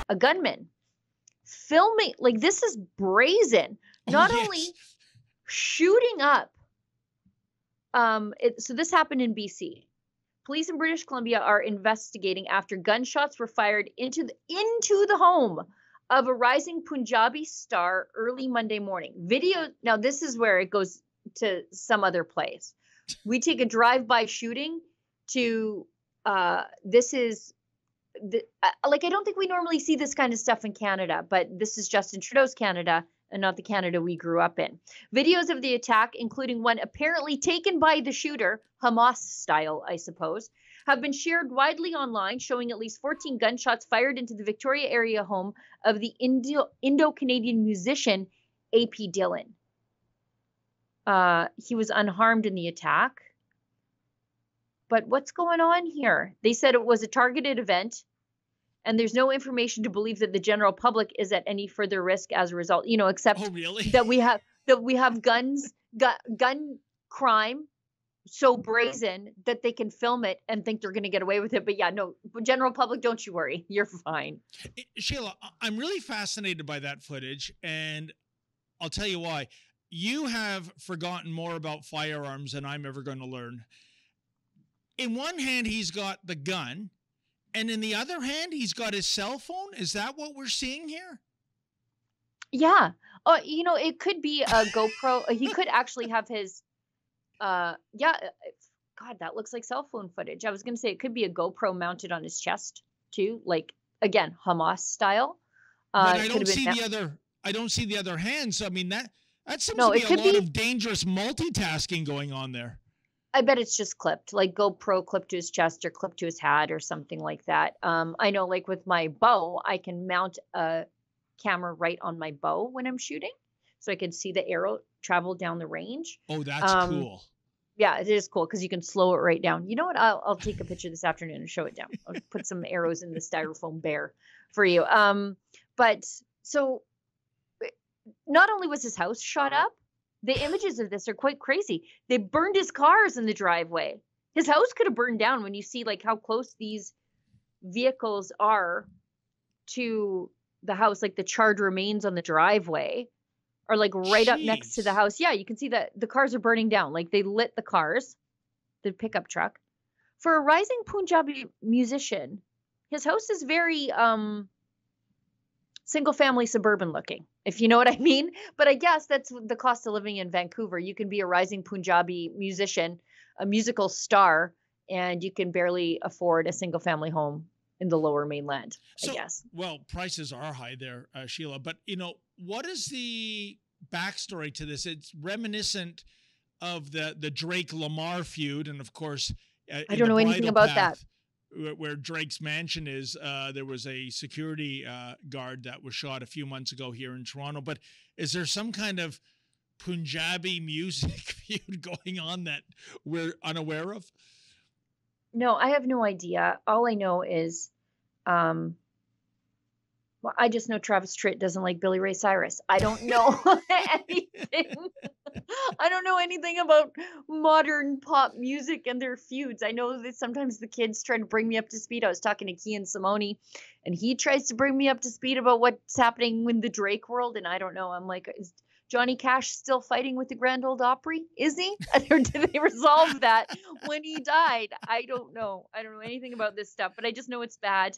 a gunman filming, like this is brazen, not only shooting up. So this happened in BC. Police in British Columbia are investigating after gunshots were fired into the home of a rising Punjabi star early Monday morning. Video. Now this is where it goes to some other place. We take a drive-by shooting to this is like, I don't think we normally see this kind of stuff in Canada, but this is Justin Trudeau's Canada and not the Canada we grew up in. Videos of the attack, including one apparently taken by the shooter, Hamas style, I suppose, have been shared widely online, showing at least 14 gunshots fired into the Victoria area home of the Indo-Canadian musician A.P. Dillon. He was unharmed in the attack. But what's going on here? They said it was a targeted event, and there's no information to believe that the general public is at any further risk as a result. You know, except that we have gun crime so brazen that they can film it and think they're going to get away with it. But yeah, no, general public, don't you worry, you're fine. Sheila, I'm really fascinated by that footage, and I'll tell you why. You have forgotten more about firearms than I'm ever going to learn. In one hand, he's got the gun, and in the other hand, he's got his cell phone. Is that what we're seeing here? Yeah. You know, it could be a GoPro. He could actually have his, God, that looks like cell phone footage. I was going to say it could be a GoPro mounted on his chest too. Like, again, Hamas style. But I don't see the other hand. So, I mean, that seems to be a lot of dangerous multitasking going on there. I bet it's just clipped, like GoPro clipped to his chest or clipped to his hat or something like that. I know, like with my bow, I can mount a camera right on my bow when I'm shooting, so I can see the arrow travel down the range. Oh, that's cool. Yeah, it is cool because you can slow it right down. You know what? I'll take a picture this afternoon and show it down. I'll put some arrows in the styrofoam bear for you. But so not only was his house shot up, the images of this are quite crazy. They burned his cars in the driveway. His house could have burned down when you see like how close these vehicles are to the house, like the charred remains on the driveway are like right up next to the house. Yeah, you can see that the cars are burning down. Like they lit the cars, the pickup truck. For a rising Punjabi musician, his house is very single family suburban looking, if you know what I mean. But I guess that's the cost of living in Vancouver. You can be a rising Punjabi musician, a musical star, and you can barely afford a single family home in the lower mainland, I guess. Well, prices are high there, Sheila. But, you know, what is the backstory to this? It's reminiscent of the Drake-Lamar feud. And, of course, I don't know anything about that. Where Drake's mansion is, there was a security guard that was shot a few months ago here in Toronto. But is there some kind of Punjabi music feud going on that we're unaware of? No, I have no idea. All I know is, well, I just know Travis Tritt doesn't like Billy Ray Cyrus. I don't know anything. I don't know anything about modern pop music and their feuds. I know that sometimes the kids try to bring me up to speed. I was talking to Kian Simone, and he tries to bring me up to speed about what's happening in the Drake world. And I don't know. I'm like, is Johnny Cash still fighting with the Grand Ole Opry? Is he? Or did they resolve that when he died? I don't know. I don't know anything about this stuff, but I just know it's bad.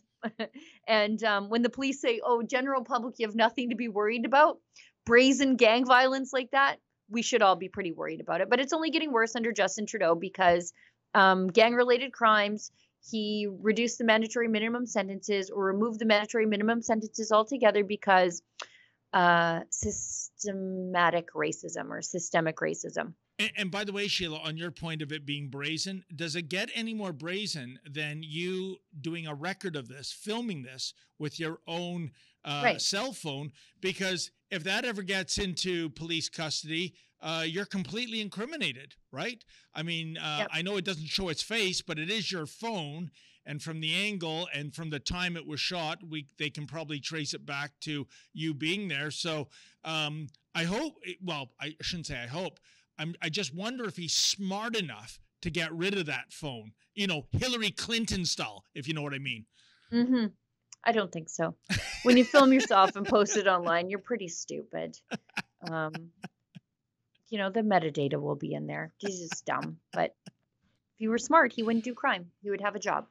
And when the police say, oh, general public, you have nothing to be worried about, brazen gang violence like that, we should all be pretty worried about it. But it's only getting worse under Justin Trudeau because gang-related crimes, he reduced the mandatory minimum sentences or removed the mandatory minimum sentences altogether because systematic racism or systemic racism. And by the way, Sheila, on your point of it being brazen, does it get any more brazen than you doing a record of this, filming this with your own cell phone? Because if that ever gets into police custody, you're completely incriminated, right? I mean, I know it doesn't show its face, but it is your phone. And from the angle and from the time it was shot, they can probably trace it back to you being there. So I hope, well, I shouldn't say I hope. I just wonder if he's smart enough to get rid of that phone, you know, Hillary Clinton style, if you know what I mean. Mm-hmm. I don't think so. when you film yourself and post it online, you're pretty stupid. You know, the metadata will be in there. He's just dumb. But if he were smart, he wouldn't do crime. He would have a job.